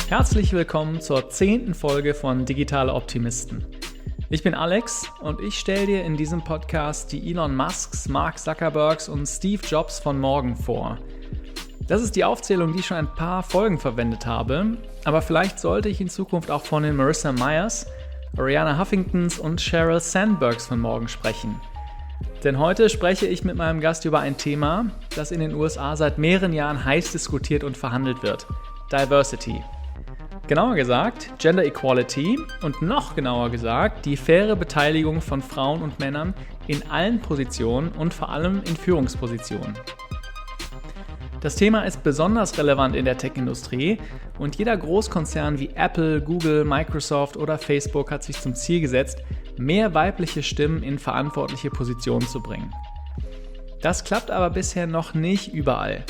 Herzlich willkommen zur 10. Folge von Digitale Optimisten. Ich bin Alex und ich stelle dir in diesem Podcast die Elon Musks, Mark Zuckerbergs und Steve Jobs von morgen vor. Das ist die Aufzählung, die ich schon ein paar Folgen verwendet habe, aber vielleicht sollte ich in Zukunft auch von den Marissa Mayers, Arianna Huffingtons und Sheryl Sandbergs von morgen sprechen. Denn heute spreche ich mit meinem Gast über ein Thema, das in den USA seit mehreren Jahren heiß diskutiert und verhandelt wird: Diversity. Genauer gesagt Gender Equality und noch genauer gesagt die faire Beteiligung von Frauen und Männern in allen Positionen und vor allem in Führungspositionen. Das Thema ist besonders relevant in der Tech-Industrie und jeder Großkonzern wie Apple, Google, Microsoft oder Facebook hat sich zum Ziel gesetzt, mehr weibliche Stimmen in verantwortliche Positionen zu bringen. Das klappt aber bisher noch nicht überall.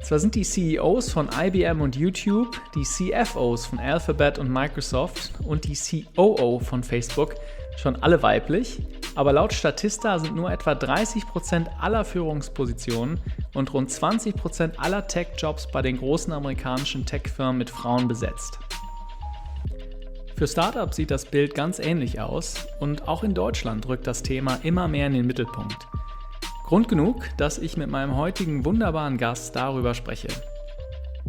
Zwar sind die CEOs von IBM und YouTube, die CFOs von Alphabet und Microsoft und die COO von Facebook schon alle weiblich, aber laut Statista sind nur etwa 30% aller Führungspositionen und rund 20% aller Tech-Jobs bei den großen amerikanischen Tech-Firmen mit Frauen besetzt. Für Startups sieht das Bild ganz ähnlich aus und auch in Deutschland rückt das Thema immer mehr in den Mittelpunkt. Grund genug, dass ich mit meinem heutigen wunderbaren Gast darüber spreche.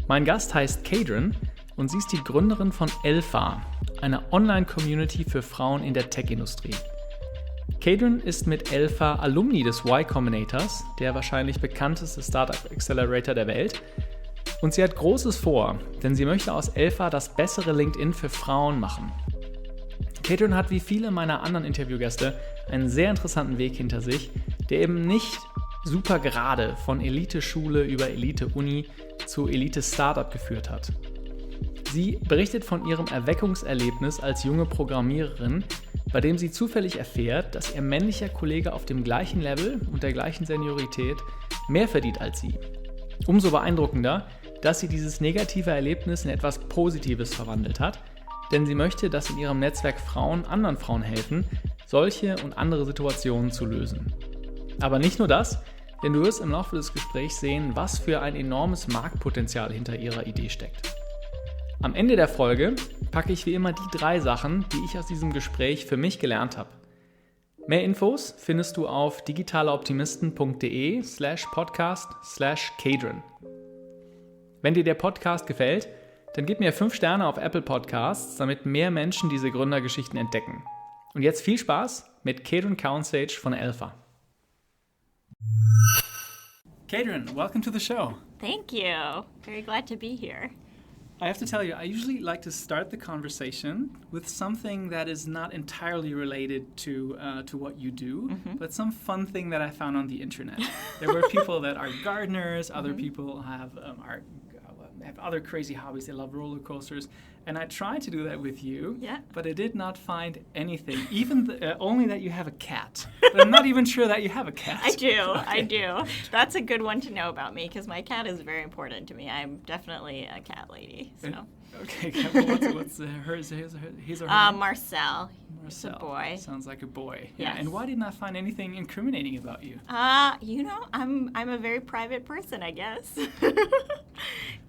Mein Gast heißt Cadran und sie ist die Gründerin von Elpha, einer Online-Community für Frauen in der Tech-Industrie. Cadran ist mit Elpha Alumni des Y-Combinators, der wahrscheinlich bekannteste Startup-Accelerator der Welt. Und sie hat Großes vor, denn sie möchte aus Elpha das bessere LinkedIn für Frauen machen. Cadran hat wie viele meiner anderen Interviewgäste einen sehr interessanten Weg hinter sich, der eben nicht super gerade von Elite-Schule über Elite-Uni zu Elite-Startup geführt hat. Sie berichtet von ihrem Erweckungserlebnis als junge Programmiererin, bei dem sie zufällig erfährt, dass ihr männlicher Kollege auf dem gleichen Level und der gleichen Seniorität mehr verdient als sie. Umso beeindruckender, dass sie dieses negative Erlebnis in etwas Positives verwandelt hat, denn sie möchte, dass in ihrem Netzwerk Frauen anderen Frauen helfen, solche und andere Situationen zu lösen. Aber nicht nur das, denn du wirst im Laufe des Gesprächs sehen, was für ein enormes Marktpotenzial hinter ihrer Idee steckt. Am Ende der Folge packe ich wie immer die 3 Sachen, die ich aus diesem Gespräch für mich gelernt habe. Mehr Infos findest du auf digitaleoptimisten.de/podcast/Cadran. Wenn dir der Podcast gefällt, dann gib mir 5 Sterne auf Apple Podcasts, damit mehr Menschen diese Gründergeschichten entdecken. Und jetzt viel Spaß mit Cadran Cowansage von Elpha. Cadran, welcome to the show. Thank you. Very glad to be here. I have to tell you, I usually like to start the conversation with something that is not entirely related to what you do, but some fun thing that I found on the internet. There were people that are gardeners, other people have other crazy hobbies. They love roller coasters, and I tried to do that with you, but I did not find anything. Even only that you have a cat. But I'm not even sure that you have a cat. I do. Okay. I do. That's a good one to know about me because my cat is very important to me. I'm definitely a cat lady. So. Okay. What's his or her name? Marcel. Marcel. It's a boy. Sounds like a boy. Yeah. Yes. And why didn't I find anything incriminating about you? I'm a very private person, I guess.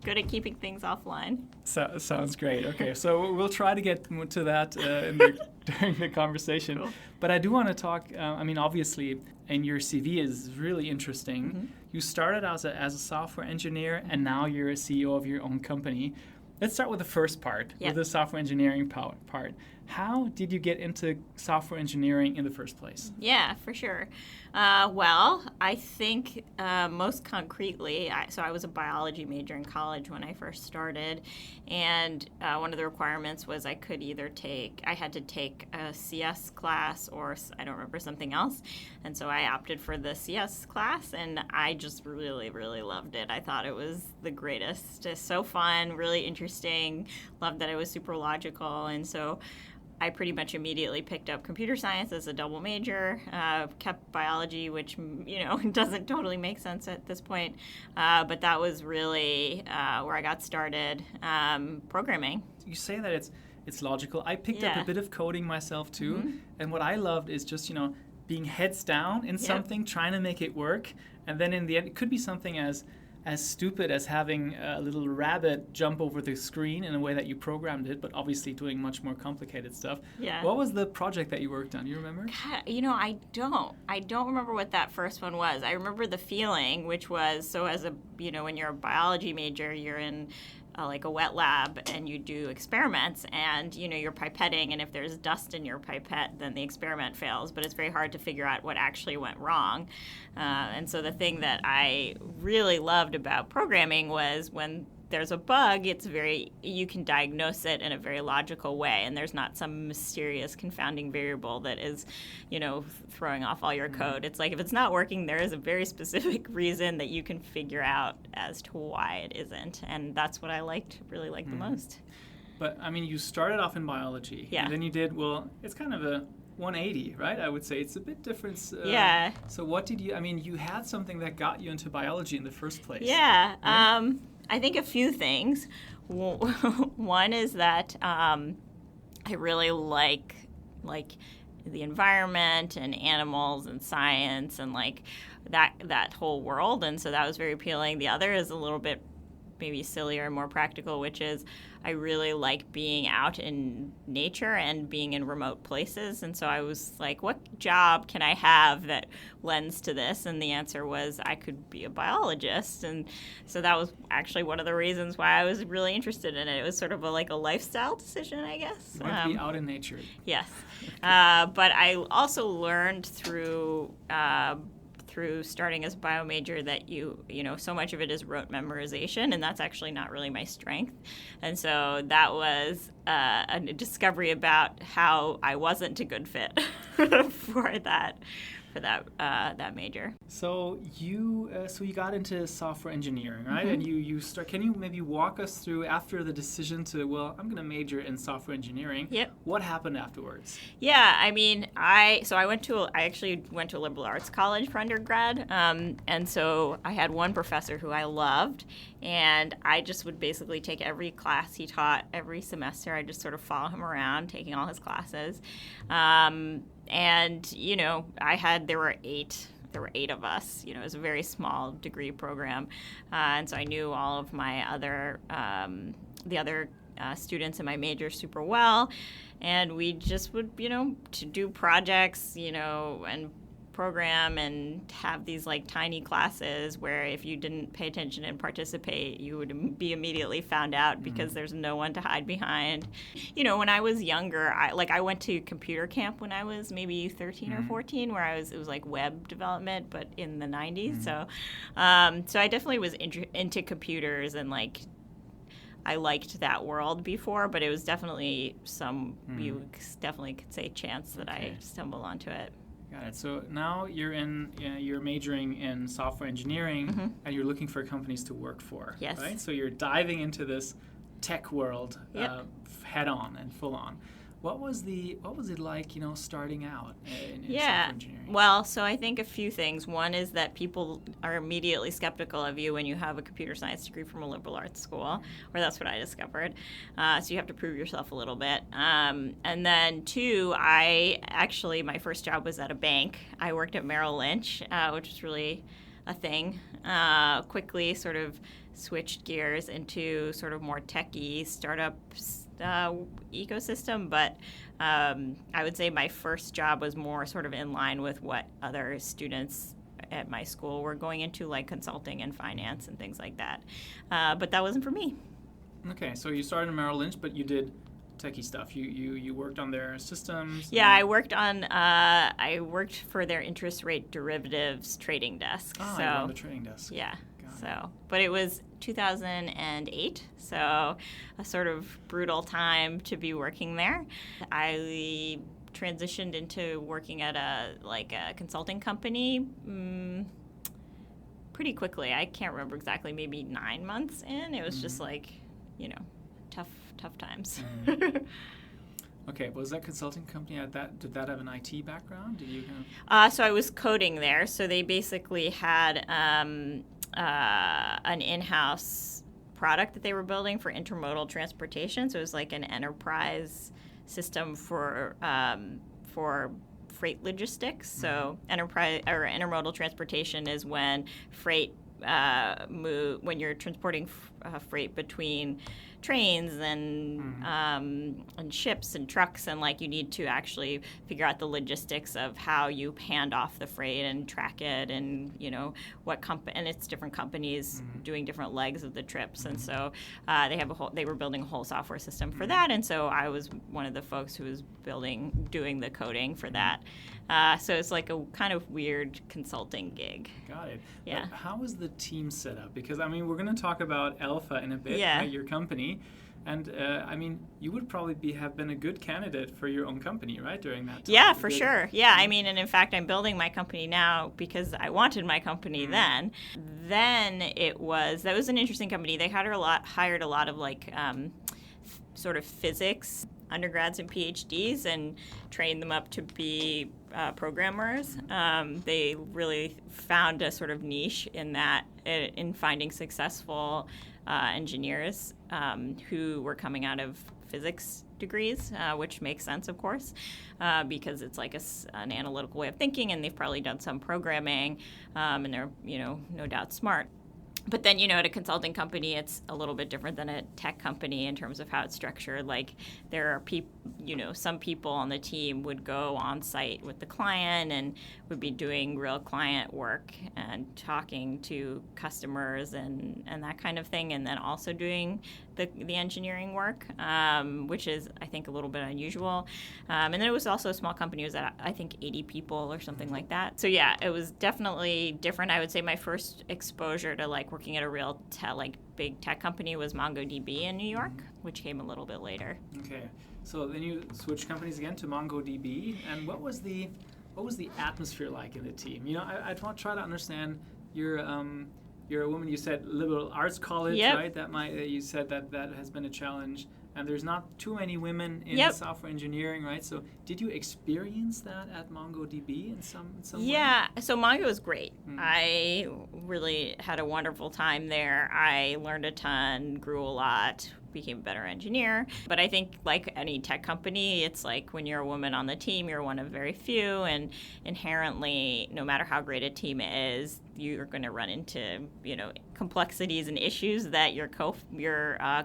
Good at keeping things offline. Sounds great. Okay, so we'll try to get to that during the conversation. Cool. But I do want to talk, obviously, and your CV is really interesting. Mm-hmm. You started as a software engineer, and now you're a CEO of your own company. Let's start with the first part, with the software engineering part. How did you get into software engineering in the first place? Yeah, for sure. Well, I think most concretely, I was a biology major in college when I first started, and one of the requirements was I had to take a CS class or I don't remember something else, and so I opted for the CS class, and I just really, really loved it. I thought it was the greatest. Just so fun, really interesting, loved that it was super logical, and so I pretty much immediately picked up computer science as a double major, kept biology, which, doesn't totally make sense at this point. But that was really where I got started programming. You say that it's logical. I picked up a bit of coding myself too. And what I loved is just, being heads down in something, trying to make it work. And then in the end, it could be something as as stupid as having a little rabbit jump over the screen in a way that you programmed it, but obviously doing much more complicated stuff. Yeah. What was the project that you worked on? You remember? God, I don't remember what that first one was. I remember the feeling, which was, so as a, when you're a biology major, you're in like a wet lab and you do experiments and, you're pipetting, and if there's dust in your pipette, then the experiment fails, but it's very hard to figure out what actually went wrong. And so the thing that I really loved about programming was when there's a bug, you can diagnose it in a very logical way, and there's not some mysterious confounding variable that is, throwing off all your code. It's like if it's not working, there is a very specific reason that you can figure out as to why it isn't, and that's what I really liked the most. But, you started off in biology. Yeah. And then you did, it's kind of a 180, right? I would say it's a bit different. Yeah. So what did you had something that got you into biology in the first place. Yeah. Right? I think a few things. One is that I really like the environment and animals and science and like that whole world, and so that was very appealing. The other is a little bit maybe sillier and more practical, which is I really like being out in nature and being in remote places. And so I was like, what job can I have that lends to this? And the answer was I could be a biologist. And so that was actually one of the reasons why I was really interested in it. It was sort of like a lifestyle decision, I guess. You want to be out in nature. Yes. But I also learned through starting as a bio major that so much of it is rote memorization, and that's actually not really my strength. And so that was a discovery about how I wasn't a good fit for that major. So you got into software engineering, right? Mm-hmm. And you start. Can you maybe walk us through after the decision to I'm going to major in software engineering? Yep. What happened afterwards? Yeah, I actually went to a liberal arts college for undergrad, and so I had one professor who I loved, and I just would basically take every class he taught every semester. I just sort of follow him around, taking all his classes. And there were eight of us. It was a very small degree program, and so I knew all of my other students in my major super well, and we just would to do projects and program and have these like tiny classes where if you didn't pay attention and participate, you would be immediately found out because there's no one to hide behind. When I was younger, I went to computer camp when I was maybe 13 or 14, where it was like web development, but in the 90s. So I definitely was into computers, and I liked that world before, but it was definitely you definitely could say chance that I stumbled onto it. Got it. So now you're majoring in software engineering, and you're looking for companies to work for. Yes. Right? So you're diving into this tech world head on and full on. What was it like, starting out in software engineering? Well, so I think a few things. One is that people are immediately skeptical of you when you have a computer science degree from a liberal arts school, or that's what I discovered. So you have to prove yourself a little bit. And then two, my first job was at a bank. I worked at Merrill Lynch, which was really a thing. Quickly sort of switched gears into sort of more techy startup ecosystem, but I would say my first job was more sort of in line with what other students at my school were going into, like consulting and finance and things like that. But that wasn't for me. Okay, so you started in Merrill Lynch, but you did techie stuff. You worked on their systems. Yeah, I worked for their interest rate derivatives trading desk. Oh, so, you were on the trading desk. Yeah. But it was 2008, so a sort of brutal time to be working there. I transitioned into working at a consulting company pretty quickly. I can't remember exactly, maybe 9 months in. It was just tough times. Okay, was that consulting company did that have an IT background? Did you So I was coding there. So they basically had an in-house product that they were building for intermodal transportation. So it was like an enterprise system for freight logistics. So intermodal transportation is when freight move when you're transporting freight between trains and ships and trucks, and like you need to actually figure out the logistics of how you hand off the freight and track it, and what and it's different companies doing different legs of the trips, and so they were building a whole software system for that, and so I was one of the folks who was doing the coding for that. So it's like a kind of weird consulting gig. Got it. Yeah. But how is the team set up? Because we're going to talk about Elpha in a bit, Yeah. right, your company. And you would probably have been a good candidate for your own company, right, during that time? Yeah, for sure. Yeah, and in fact, I'm building my company now because I wanted my company then. Then that was an interesting company. They hired a lot of like sort of physics undergrads and PhDs and trained them up to be programmers. They really found a sort of niche in that, in finding successful engineers who were coming out of physics degrees, which makes sense, of course, because it's like an analytical way of thinking, and they've probably done some programming, and they're, no doubt smart. But then, at a consulting company, it's a little bit different than a tech company in terms of how it's structured. Like, there are some people on the team would go on site with the client and would be doing real client work and talking to customers and that kind of thing, and then also doing the engineering work, which is, I think, a little bit unusual. And then it was also a small company. It was at, I think, 80 people or something like that. So, yeah, it was definitely different. I would say my first exposure to, like, working at a real big tech company was MongoDB in New York, which came a little bit later. Okay. So then you switched companies again to MongoDB. And what was the atmosphere like in the team? I'd want to try to understand you're a woman, you said liberal arts college, Yep. right? You said that has been a challenge. And there's not too many women in Yep. software engineering, right? So did you experience that at MongoDB in some way? Yeah, so Mongo was great. I really had a wonderful time there. I learned a ton, grew a lot, became a better engineer. But I think, like any tech company, it's like when you're a woman on the team, you're one of very few, and inherently, no matter how great a team is, you're going to run into, complexities and issues that your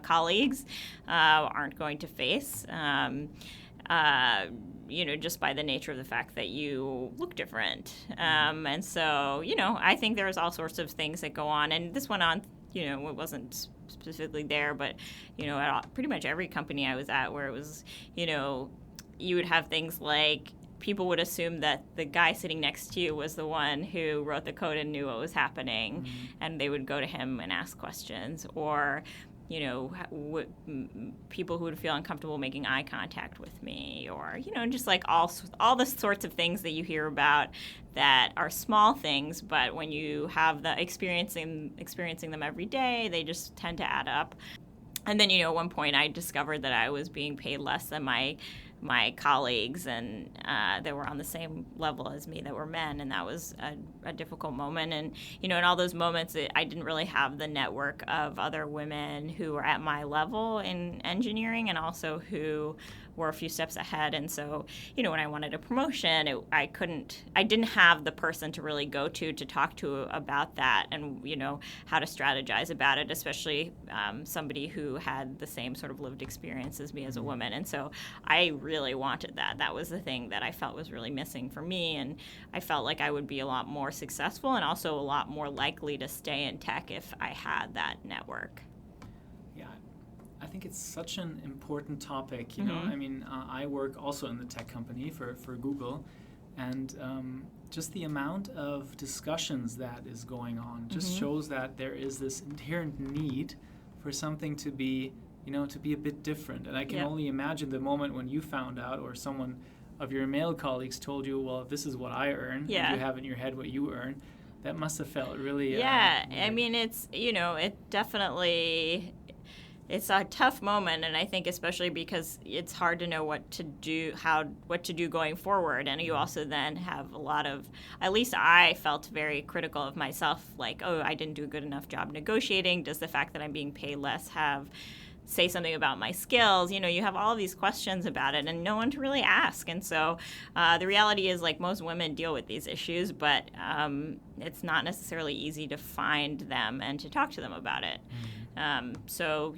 colleagues aren't going to face. Just by the nature of the fact that you look different. And so, I think there's all sorts of things that go on. And this went on, it wasn't specifically there, but, at pretty much every company I was at where it was, you would have things like people would assume that the guy sitting next to you was the one who wrote the code and knew what was happening, and they would go to him and ask questions, or people who would feel uncomfortable making eye contact with me, or, just like all the sorts of things that you hear about that are small things, but when you have the experiencing them every day, they just tend to add up. And then, at one point I discovered that I was being paid less than my colleagues, and that were on the same level as me, that were men, and that was a difficult moment. And in all those moments, I didn't really have the network of other women who were at my level in engineering, and also who were a few steps ahead. And so, when I wanted a promotion, I didn't have the person to really go to talk to about that, and how to strategize about it, especially somebody who had the same sort of lived experience as me as a woman. And so I really wanted that. That was the thing that I felt was really missing for me, and I felt like I would be a lot more successful and also a lot more likely to stay in tech if I had that network. Yeah, I think it's such an important topic, I work also in the tech company for Google, and just the amount of discussions that is going on just shows that there is this inherent need for something to be a bit different. And I can only imagine the moment when you found out, or someone of your male colleagues told you, well, this is what I earn, and you have in your head what you earn. That must have felt really it's it definitely, it's a tough moment, and I think especially because it's hard to know what to do going forward, and you also then have a lot of, at least I felt very critical of myself, like, oh, I didn't do a good enough job negotiating. Does the fact that I'm being paid less have say something about my skills, you have all of these questions about it and no one to really ask. And so the reality is, like, most women deal with these issues, but it's not necessarily easy to find them and to talk to them about it. So,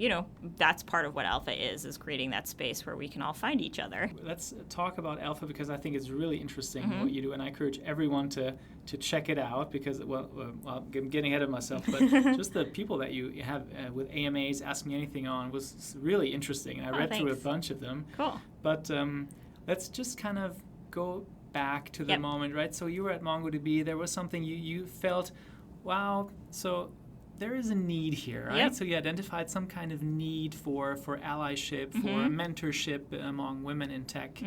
that's part of what Elpha is creating that space where we can all find each other. Let's talk about Elpha, because I think it's really interesting what you do, and I encourage everyone to check it out, because, I'm getting ahead of myself, but just the people that you have with AMAs, Ask Me Anything on, was really interesting, and I read through a bunch of them. Cool. But let's just kind of go back to the moment, right? So you were at MongoDB, there was something you felt, wow, so there is a need here, right? So you identified some kind of need for allyship, for mentorship among women in tech.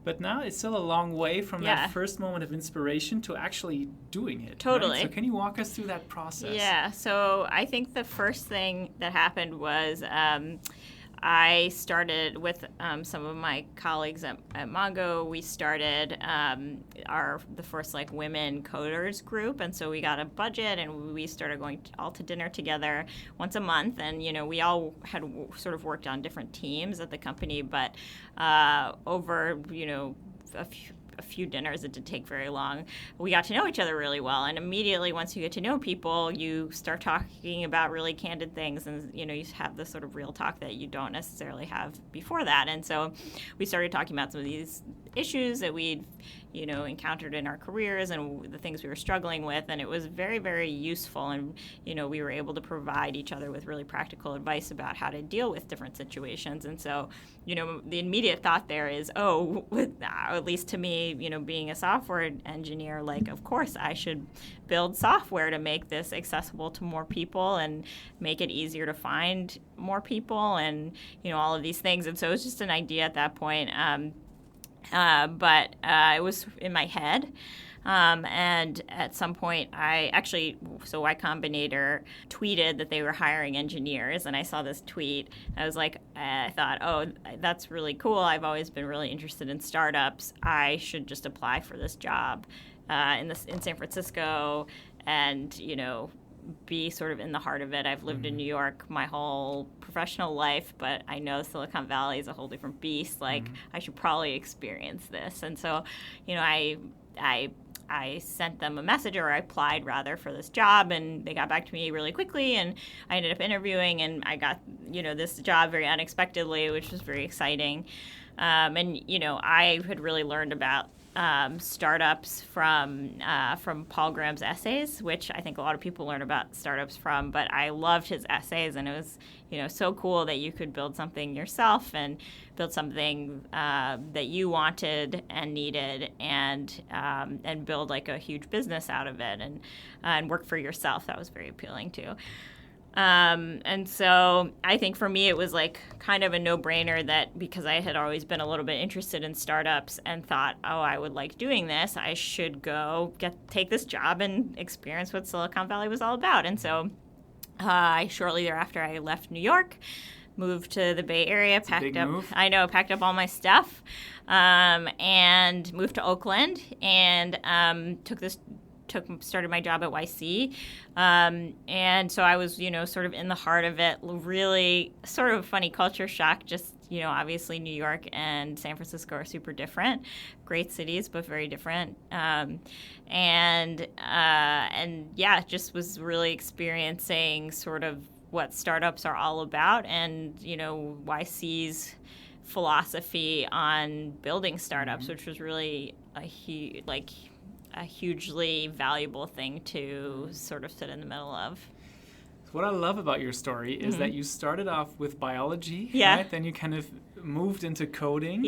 But now it's still a long way from that first moment of inspiration to actually doing it. Totally. Right? So can you walk us through that process? Yeah. So I think the first thing that happened was I started with some of my colleagues at Mongo. We started the first women coders group, and so we got a budget and we started going all to dinner together once a month. And we all had sort of worked on different teams at the company, but over a few dinners, it didn't take very long, we got to know each other really well. And immediately, once you get to know people, you start talking about really candid things, and you have this sort of real talk that you don't necessarily have before that. And so we started talking about some of these issues that we'd encountered in our careers and the things we were struggling with, and it was very, very useful. And we were able to provide each other with really practical advice about how to deal with different situations. And so the immediate thought there is, at least to me, being a software engineer, of course I should build software to make this accessible to more people and make it easier to find more people, and all of these things. And so it was just an idea at that point. But it was in my head. And at some point, Y-Combinator tweeted that they were hiring engineers, and I saw this tweet. I thought, that's really cool. I've always been really interested in startups. I should just apply for this job in San Francisco, and be sort of in the heart of it. I've lived in New York my whole professional life, but I know Silicon Valley is a whole different beast. I should probably experience this. And so, I sent them a message, or I applied rather, for this job, and they got back to me really quickly, and I ended up interviewing, and I got this job very unexpectedly, which was very exciting. And I had really learned about startups from Paul Graham's essays, which I think a lot of people learn about startups from. But I loved his essays, and it was so cool that you could build something yourself and build something that you wanted and needed, and build a huge business out of it, and work for yourself. That was very appealing too. And so I think for me it was kind of a no-brainer that, because I had always been a little bit interested in startups and thought, I would like doing this, I should go take this job and experience what Silicon Valley was all about. And so shortly thereafter I left New York, moved to the Bay Area, packed up all my stuff, and moved to Oakland, and started my job at YC. And so I was, sort of in the heart of it, really sort of a funny culture shock. Just, obviously New York and San Francisco are super different, great cities, but very different. Just was really experiencing sort of what startups are all about, and, YC's philosophy on building startups, which was really a hugely valuable thing to sort of sit in the middle of. What I love about your story is that you started off with biology, right? Then you kind of moved into coding,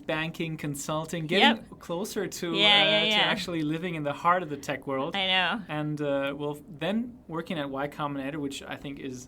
banking, consulting, getting closer to actually living in the heart of the tech world. I know. And then working at Y-Combinator, which I think is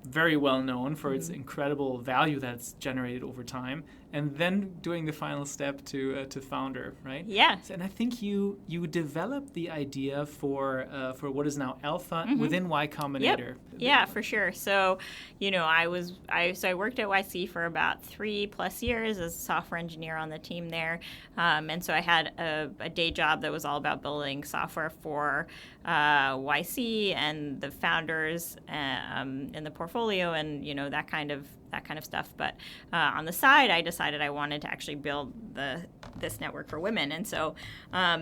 very well known for its incredible value that's generated over time. and then doing the final step to founder, right? Yeah. So, and I think you developed the idea for what is now Elpha within Y-Combinator. Yep. Yeah, for sure. So, I worked at YC for about 3+ years as a software engineer on the team there, and so I had a day job that was all about building software for YC and the founders in the portfolio, and that kind of stuff. But on the side, I decided I wanted to actually build this network for women. And so, at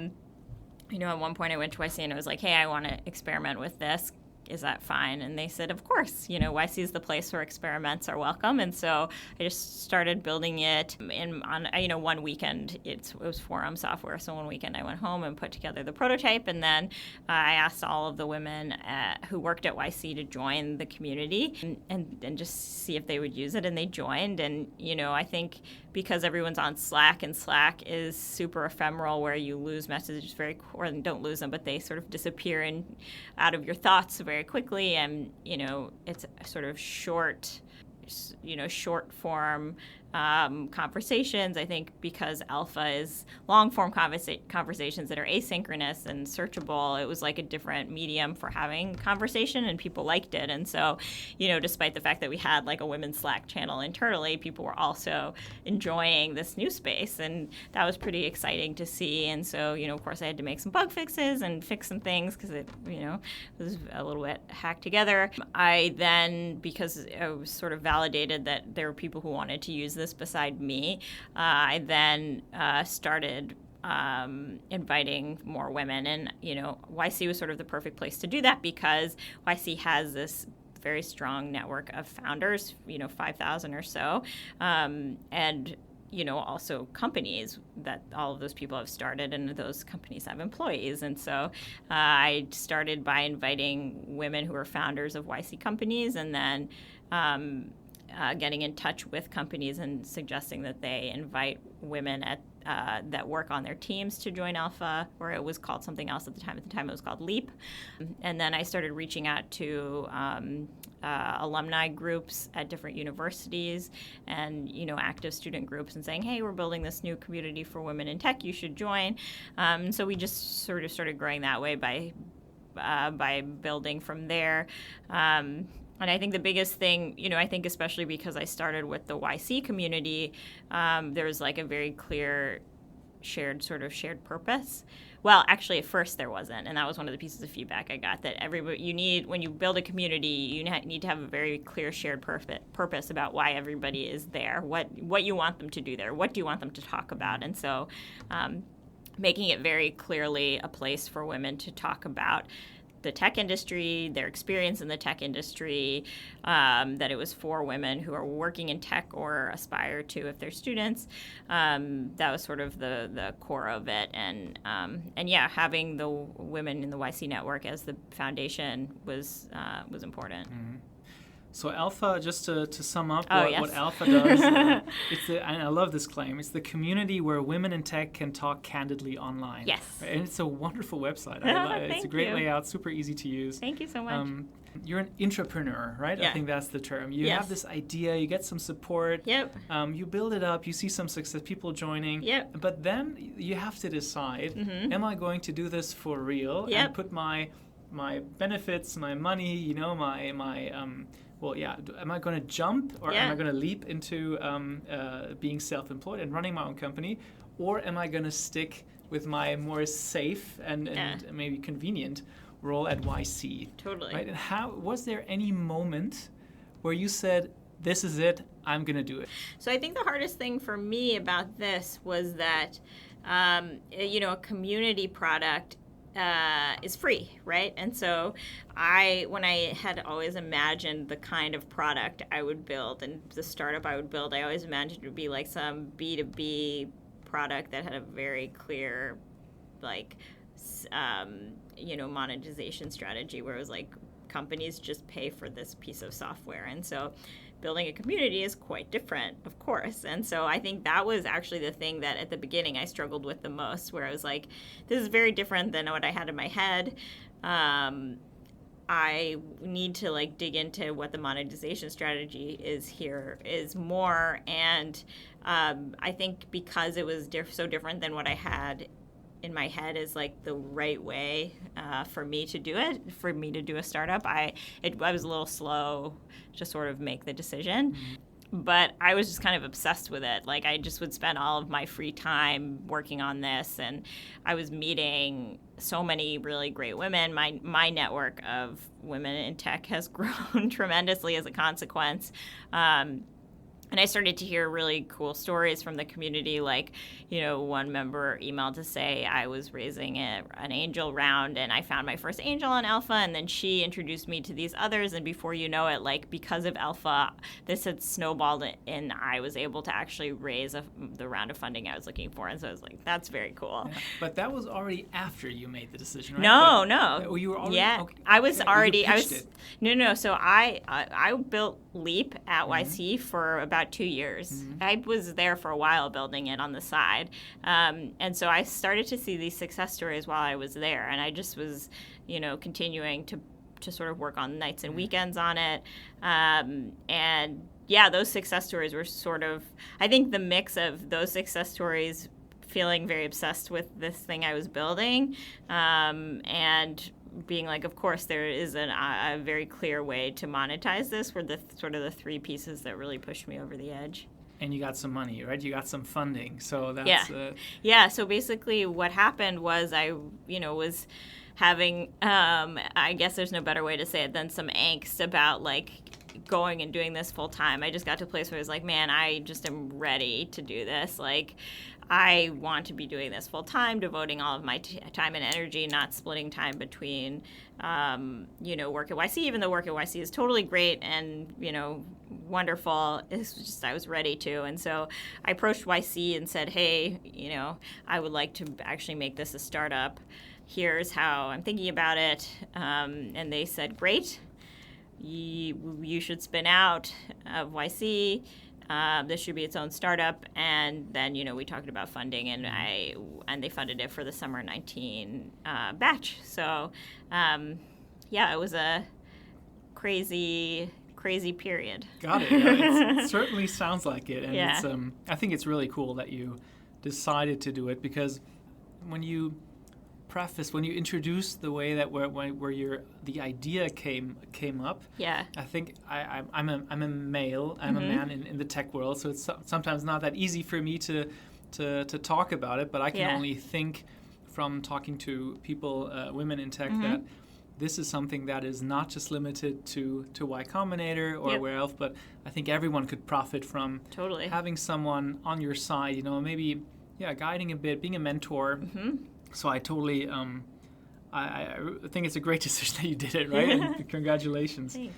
one point I went to YC and I was like, hey, I want to experiment with this. Is that fine? And they said, of course. YC is the place where experiments are welcome. And so I just started building it on one weekend. It was forum software. So one weekend I went home and put together the prototype. And then I asked all of the women who worked at YC to join the community and just see if they would use it. And they joined. And, I think because everyone's on Slack, and Slack is super ephemeral, where you lose messages or don't lose them, but they sort of disappear out of your thoughts very quickly, and it's sort of short form conversations. I think because Elpha is long form conversations that are asynchronous and searchable, it was like a different medium for having conversation, and people liked it. And so, despite the fact that we had like a women's Slack channel internally, people were also enjoying this new space, and that was pretty exciting to see. And so, of course, I had to make some bug fixes and fix some things because it was a little bit hacked together. I then, because I was sort of validated that there were people who wanted to use this beside me, I then started inviting more women. And, YC was sort of the perfect place to do that because YC has this very strong network of founders, 5,000 or so, and also companies that all of those people have started, and those companies have employees. And so I started by inviting women who are founders of YC companies, and then getting in touch with companies and suggesting that they invite women that work on their teams to join Elpha, or it was called something else at the time. At the time, it was called Leap. And then I started reaching out to alumni groups at different universities and, active student groups, and saying, hey, we're building this new community for women in tech. You should join. So we just sort of started growing that way by building from there. And I think the biggest thing, I think especially because I started with the YC community, there was like a very clear shared purpose. Well, actually, at first there wasn't, and that was one of the pieces of feedback I got, that when you build a community, you need to have a very clear shared purpose about why everybody is there, what you want them to do there, what do you want them to talk about. And so making it very clearly a place for women to talk about the tech industry, their experience in the tech industry, that it was for women who are working in tech or aspire to if they're students. That was sort of the core of it. And having the women in the YC network as the foundation was important. Mm-hmm. So Elpha, just to sum up yes. what Elpha does, and I love this claim, it's the community where women in tech can talk candidly online. Yes. Right? And it's a wonderful website. It's a great layout, super easy to use. Thank you so much. You're an entrepreneur, right? Yeah. I think that's the term. You yes. have this idea, you get some support, yep. You build it up, you see some success, people joining, yep. but then you have to decide, am I going to do this for real yep. and put my benefits, my money, am I going to jump, or am I going to leap into being self-employed and running my own company, or am I going to stick with my more safe and maybe convenient role at YC? Totally. Right? And was there any moment where you said, this is it, I'm going to do it? So I think the hardest thing for me about this was that, a community product is free, right? And so when I had always imagined the kind of product I would build and the startup I would build, I always imagined it would be like some B2B product that had a very clear, monetization strategy where it was like companies just pay for this piece of software. And so building a community is quite different, of course. And so I think that was actually the thing that at the beginning I struggled with the most, where I was like, this is very different than what I had in my head. I need to like dig into what the monetization strategy is more. And I think because it was so different than what I had in my head is like the right way for me to do it, for me to do a startup. I was a little slow to sort of make the decision. Mm-hmm. But I was just kind of obsessed with it. Like I just would spend all of my free time working on this, and I was meeting so many really great women. My network of women in tech has grown tremendously as a consequence. And I started to hear really cool stories from the community, like, one member emailed to say I was raising an angel round, and I found my first angel on Elpha, and then she introduced me to these others, and before you know it, like, because of Elpha, this had snowballed, and I was able to actually raise the round of funding I was looking for, and so I was like, that's very cool. Yeah. But that was already after you made the decision, right? No. You were already? Yeah, okay. I was already. No. So I built Leap at YC for about 2 years. Mm-hmm. I was there for a while building it on the side. And so I started to see these success stories while I was there. And I just was, continuing to sort of work on nights and weekends on it. And yeah, those success stories were sort of, I think the mix of those success stories feeling very obsessed with this thing I was building, and being like, of course, there is a very clear way to monetize this, were the sort of the three pieces that really pushed me over the edge. And you got some money, right? You got some funding, so that's... Yeah, so basically what happened was I, was having, I guess there's no better way to say it than some angst about, like, going and doing this full time. I just got to a place where I was like, man, I just am ready to do this. Like, I want to be doing this full time, devoting all of my time and energy, not splitting time between, work at YC, even though work at YC is totally great and, wonderful. It's just, I was ready to. And so I approached YC and said, hey, I would like to actually make this a startup. Here's how I'm thinking about it. And they said, great. You should spin out of YC. This should be its own startup. And then, we talked about funding, and they funded it for the summer 19 batch. So, it was a crazy period. Got it. Yeah, it certainly sounds like it. And yeah. I think it's really cool that you decided to do it, because when you introduced the way that where the idea came up, yeah, I think I'm a male, I'm mm-hmm. a man in the tech world, so it's sometimes not that easy for me to talk about it, but I can only think from talking to people, women in tech, mm-hmm. that this is something that is not just limited to Y-Combinator or where else, but I think everyone could profit from totally having someone on your side, maybe guiding a bit, being a mentor. Mm-hmm. So I totally, I think it's a great decision that you did it, right? And congratulations. Thanks.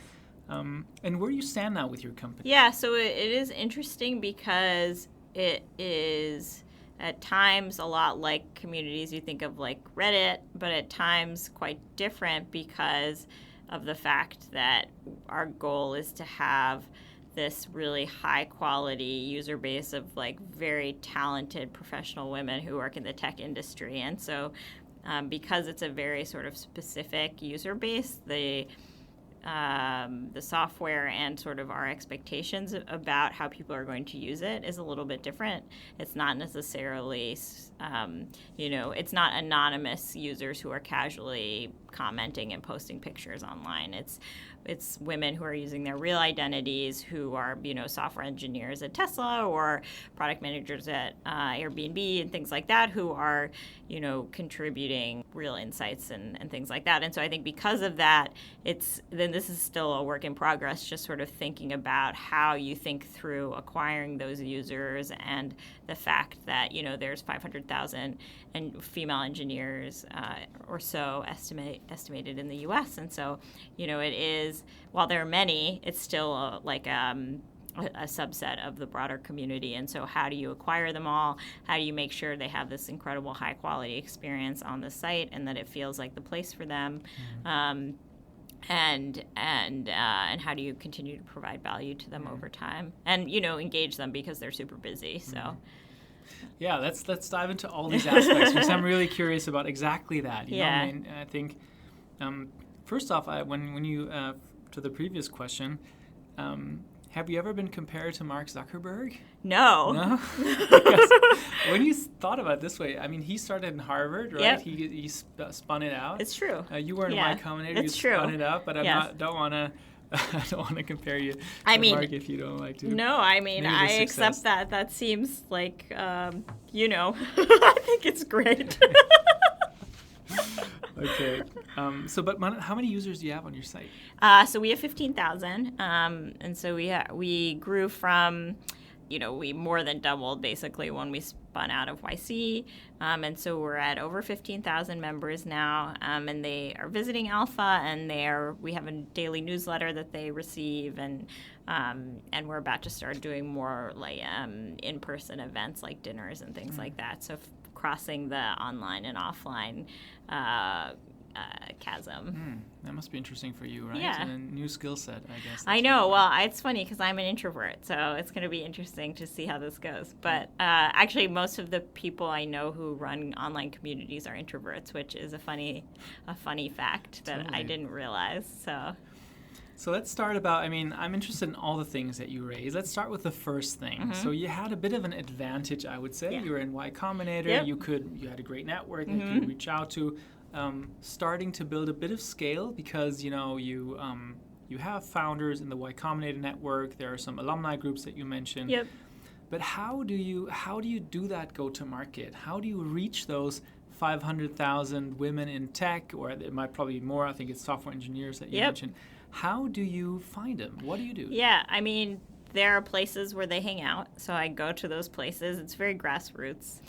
And where do you stand now with your company? Yeah, so it is interesting because it is at times a lot like communities you think of like Reddit, but at times quite different because of the fact that our goal is to have this really high quality user base of like very talented professional women who work in the tech industry. And so because it's a very sort of specific user base, the software and sort of our expectations about how people are going to use it is a little bit different. It's not necessarily, it's not anonymous users who are casually commenting and posting pictures online. It's women who are using their real identities, who are, software engineers at Tesla or product managers at Airbnb and things like that, who are, contributing real insights and things like that. And so I think because of that, then this is still a work in progress, just sort of thinking about how you think through acquiring those users and the fact that, there's 500,000 female engineers or so estimated in the U.S. And so, it is, while there are many, it's still a subset of the broader community. And so how do you acquire them all? How do you make sure they have this incredible high quality experience on the site and that it feels like the place for them? Mm-hmm. And how do you continue to provide value to them over time and, engage them because they're super busy. So. Mm-hmm. Yeah, let's dive into all these aspects because I'm really curious about exactly that. I think First off, when you to the previous question, have you ever been compared to Mark Zuckerberg? No. Because when you thought about it this way, I mean, he started in Harvard, right? Yep. He spun it out. It's true. You were in Y-Combinator. It's you true. Spun it out, but Yes. I don't want to compare you to Mark if you don't like to. No, I mean, Maybe I the success. accept that. That seems like, I think it's great. Okay. But how many users do you have on your site? So we have 15,000, and so we grew from, we more than doubled basically when we spun out of YC, and so we're at over 15,000 members now, and they are visiting Alpha, and we have a daily newsletter that they receive, and we're about to start doing more like in-person events like dinners and things like that. So crossing the online and offline chasm. That must be interesting for you, right? Yeah. And a new skill set, I guess. I know. Well, it's funny because I'm an introvert, so it's going to be interesting to see how this goes. But actually, most of the people I know who run online communities are introverts, which is a funny fact that I didn't realize. So let's start I'm interested in all the things that you raised. Let's start with the first thing. Mm-hmm. So you had a bit of an advantage, I would say. Yeah. You were in Y-Combinator. Yep. You had a great network that you could reach out to. Starting to build a bit of scale because, you have founders in the Y-Combinator network. There are some alumni groups that you mentioned. Yep. But how do you do that go-to-market? How do you reach those 500,000 women in tech, or it might probably be more? I think it's software engineers that you mentioned. How do you find them? What do you do? Yeah, I mean, there are places where they hang out, so I go to those places. It's very grassroots.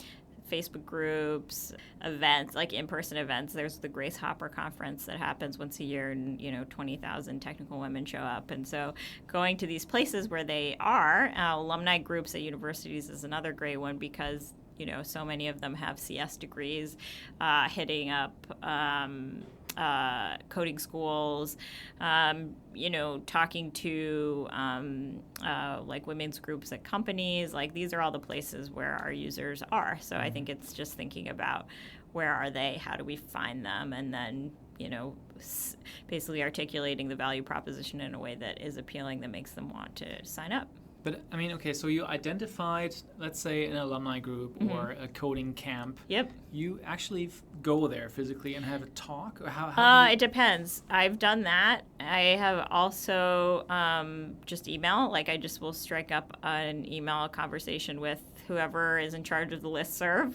Facebook groups, events, like in-person events. There's the Grace Hopper conference that happens once a year, and 20,000 technical women show up. And so going to these places where they are, alumni groups at universities is another great one because so many of them have CS degrees, hitting up coding schools, talking to like women's groups at companies. Like these are all the places where our users are. So I think it's just thinking about where are they, how do we find them, and then basically articulating the value proposition in a way that is appealing, that makes them want to sign up. But so you identified, let's say, an alumni group or a coding camp. Yep. You actually go there physically and have a talk, or how It depends. I've done that. I have also just email. Like I just will strike up an email conversation with whoever is in charge of the listserv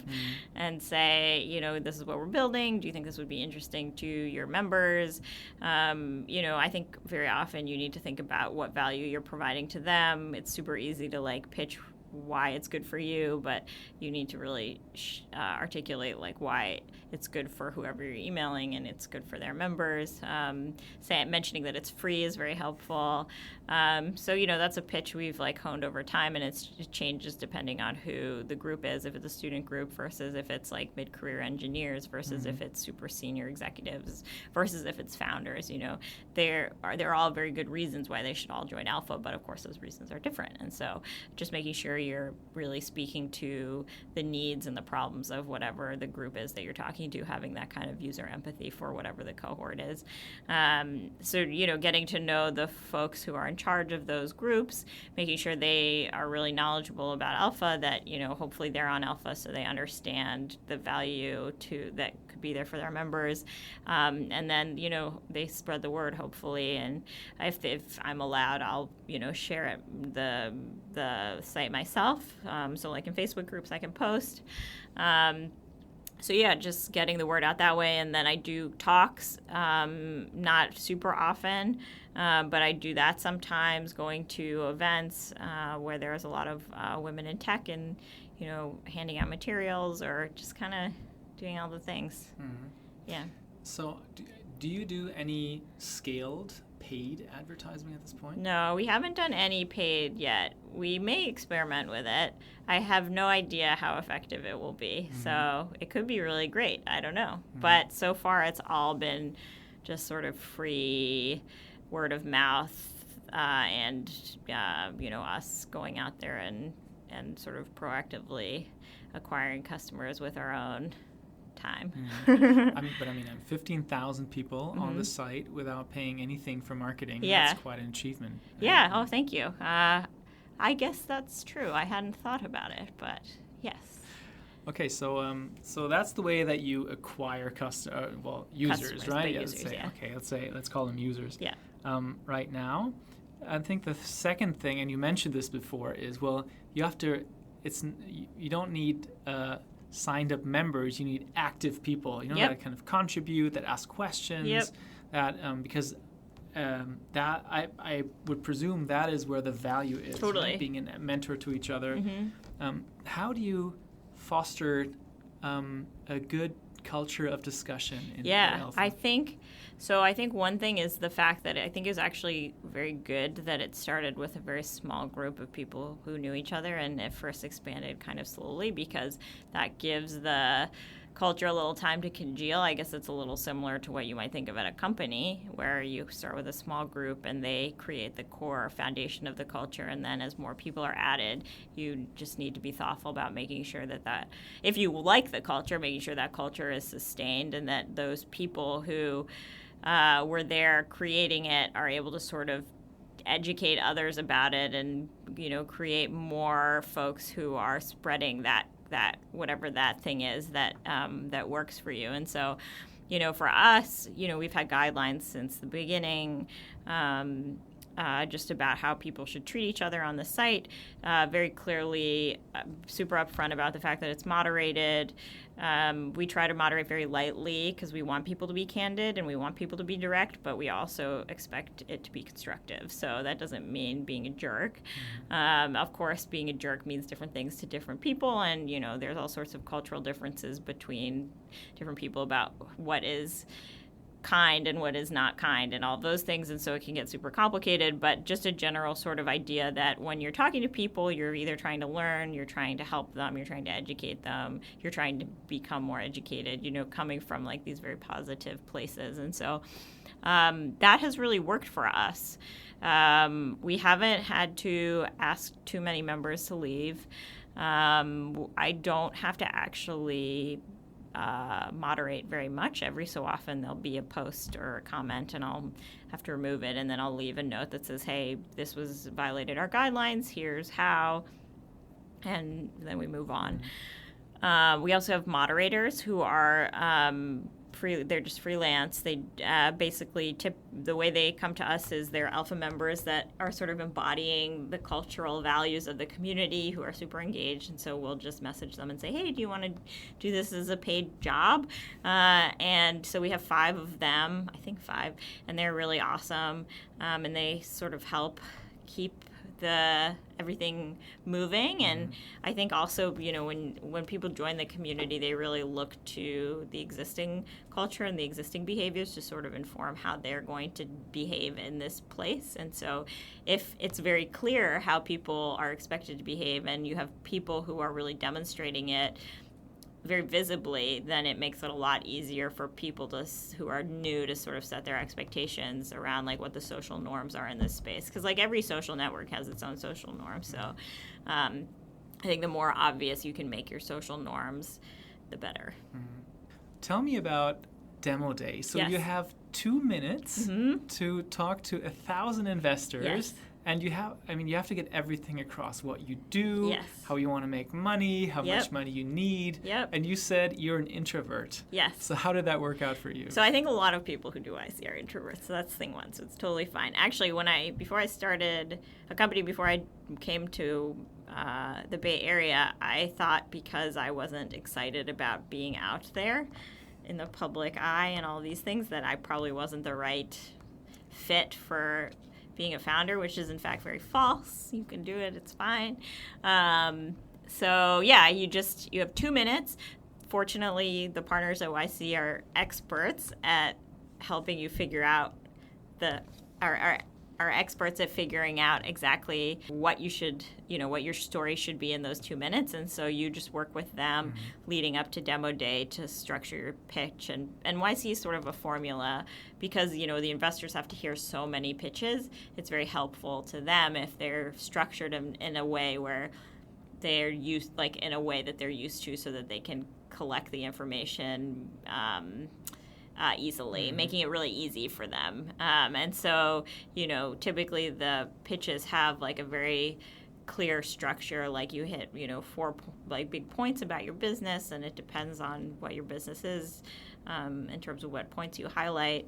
and say, this is what we're building. Do you think this would be interesting to your members? I think very often you need to think about what value you're providing to them. It's super easy to pitch why it's good for you, but you need to really articulate why it's good for whoever you're emailing and it's good for their members. Mentioning that it's free is very helpful. So that's a pitch we've honed over time, and it changes depending on who the group is. If it's a student group versus if it's mid-career engineers versus if it's super senior executives versus if it's founders. There are all very good reasons why they should all join Alpha, but of course those reasons are different. And so just making sure you're really speaking to the needs and the problems of whatever the group is that you're talking to, having that kind of user empathy for whatever the cohort is. So getting to know the folks who are in charge of those groups, making sure they are really knowledgeable about Alpha, that hopefully they're on Alpha so they understand the value that could be there for their members, and then they spread the word hopefully, and if I'm allowed, I'll share the site myself. So in Facebook groups I can post. So yeah, just getting the word out that way, and then I do talks, not super often, but I do that sometimes, going to events where there's a lot of women in tech, and handing out materials or just kind of doing all the things. Mm-hmm. Yeah. So do you do any scaled paid advertising at this point? No, we haven't done any paid yet. We may experiment with it. I have no idea how effective it will be. Mm-hmm. So it could be really great. I don't know. Mm-hmm. But so far it's all been just sort of free word of mouth and us going out there and sort of proactively acquiring customers with our own time. But I mean, 15,000 people on the site without paying anything for marketing. Yeah. That's quite an achievement. Yeah. Oh, thank you. I guess that's true. I hadn't thought about it, but yes. Okay, so that's the way that you acquire users, Customers, right? the users, yeah. Okay, let's call them users. Yeah. Right now, I think the second thing, and you mentioned this before, is you have to. You don't need signed up members. You need active people. That kind of contribute, that ask questions. That because. That I would presume that is where the value is. Totally. Right? Being a mentor to each other. How do you foster a good culture of discussion in Elpha? I think one thing is the fact that I think it was actually very good that it started with a very small group of people who knew each other, and it first expanded kind of slowly because that gives the culture a little time to congeal. I guess it's a little similar to what you might think of at a company, where you start with a small group and they create the core foundation of the culture, and then as more people are added, you just need to be thoughtful about making sure that if you like the culture, making sure that culture is sustained, and that those people who were there creating it are able to sort of educate others about it, and create more folks who are spreading that whatever that thing is that works for you. And so, for us, we've had guidelines since the beginning, just about how people should treat each other on the site. Very clearly, super upfront about the fact that it's moderated. We try to moderate very lightly because we want people to be candid and we want people to be direct, but we also expect it to be constructive. So that doesn't mean being a jerk. Of course, being a jerk means different things to different people, and there's all sorts of cultural differences between different people about what is kind and what is not kind and all those things, and so it can get super complicated. But just a general sort of idea that when you're talking to people, you're either trying to learn, you're trying to help them, you're trying to educate them, you're trying to become more educated, coming from like these very positive places. And so that has really worked for us. We haven't had to ask too many members to leave. I don't have to actually moderate very much. Every so often there'll be a post or a comment and I'll have to remove it, and then I'll leave a note that says, hey, this was violated our guidelines, here's how, and then we move on. We also have moderators who are they're just freelance. They basically the way they come to us is they're Elpha members that are sort of embodying the cultural values of the community, who are super engaged, and so we'll just message them and say, hey, do you want to do this as a paid job? And so we have 5 of them, I think 5, and they're really awesome, and they sort of help keep everything moving. And I think also, when people join the community, they really look to the existing culture and the existing behaviors to sort of inform how they're going to behave in this place. And so if it's very clear how people are expected to behave, and you have people who are really demonstrating it very visibly, then it makes it a lot easier for people who are new to sort of set their expectations around like what the social norms are in this space. Because like every social network has its own social norms. So I think the more obvious you can make your social norms, the better. Tell me about Demo Day. So you have 2 minutes to talk to 1,000 investors. Yes. And you have to get everything across: what you do, how you want to make money, how much money you need. And you said you're an introvert. Yes. So how did that work out for you? So I think a lot of people who do IC are introverts. So that's thing one. So it's totally fine. Actually, before I started a company, before I came to the Bay Area, I thought because I wasn't excited about being out there in the public eye and all these things, that I probably wasn't the right fit for being a founder, which is in fact very false. You can do it, it's fine. So yeah, you have 2 minutes. Fortunately, the partners at YC are experts at helping you figure out are experts at figuring out exactly what you should, what your story should be in those 2 minutes. And so you just work with them leading up to Demo Day to structure your pitch. And YC is sort of a formula because, the investors have to hear so many pitches. It's very helpful to them if they're structured in a way where they're used, like in a way that they're used to, so that they can collect the information easily, making it really easy for them. And so, typically the pitches have like a very clear structure, like you hit, 4 like big points about your business, and it depends on what your business is in terms of what points you highlight.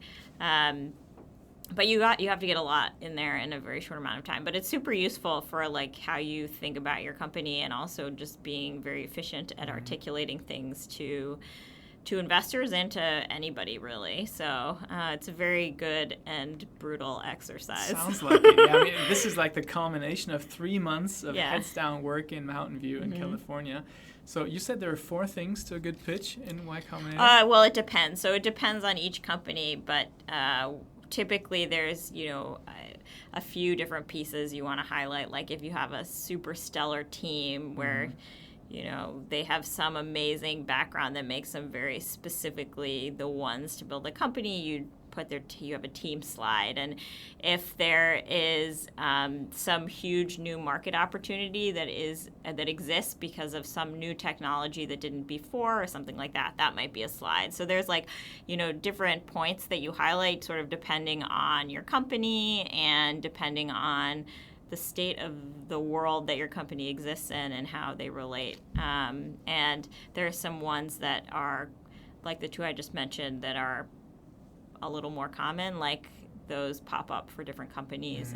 But you have to get a lot in there in a very short amount of time. But it's super useful for like how you think about your company, and also just being very efficient at articulating things to investors and to anybody, really. So it's a very good and brutal exercise. Sounds like it. Yeah, I mean, this is like the culmination of 3 months of heads down work in Mountain View in California. So you said there are 4 things to a good pitch in Y-Combinator? Well, it depends. So it depends on each company, but typically there's, a few different pieces you want to highlight. Like if you have a super stellar team where they have some amazing background that makes them very specifically the ones to build a company, you have a team slide. And if there is some huge new market opportunity that exists because of some new technology that didn't before or something like that, that might be a slide. So there's different points that you highlight sort of depending on your company and depending on the state of the world that your company exists in and how they relate. And there are some ones that are, like the 2 I just mentioned, that are a little more common, like those pop up for different companies.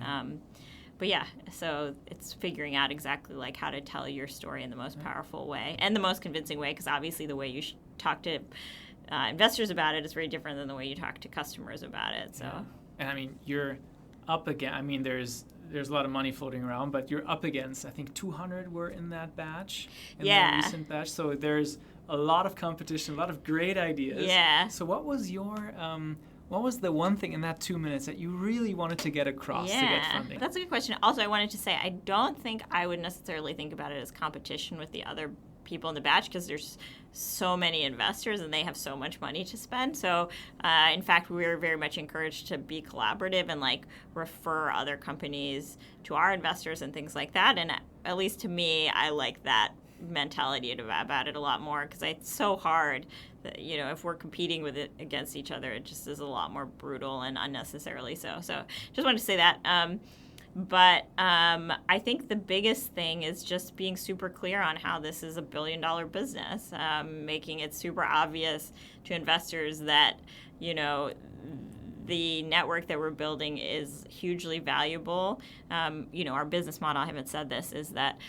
But yeah, so it's figuring out exactly like how to tell your story in the most powerful way and the most convincing way, because obviously the way you talk to investors about it is very different than the way you talk to customers about it. So, and I mean, you're up again. I mean, there's a lot of money floating around, but you're up against, I think 200 were in that batch, in the recent batch. So there's a lot of competition, a lot of great ideas. Yeah. So what was the one thing in that 2 minutes that you really wanted to get across to get funding? That's a good question. Also, I wanted to say, I don't think I would necessarily think about it as competition with the other people in the batch, because there's so many investors and they have so much money to spend. So in fact, we were very much encouraged to be collaborative and like refer other companies to our investors and things like that. And at least to me, I like that mentality about it a lot more, because it's so hard that, if we're competing with it against each other, it just is a lot more brutal and unnecessarily so. So just wanted to say that. But I think the biggest thing is just being super clear on how this is a billion-dollar business, making it super obvious to investors that, the network that we're building is hugely valuable. Our business model, I haven't said this, is that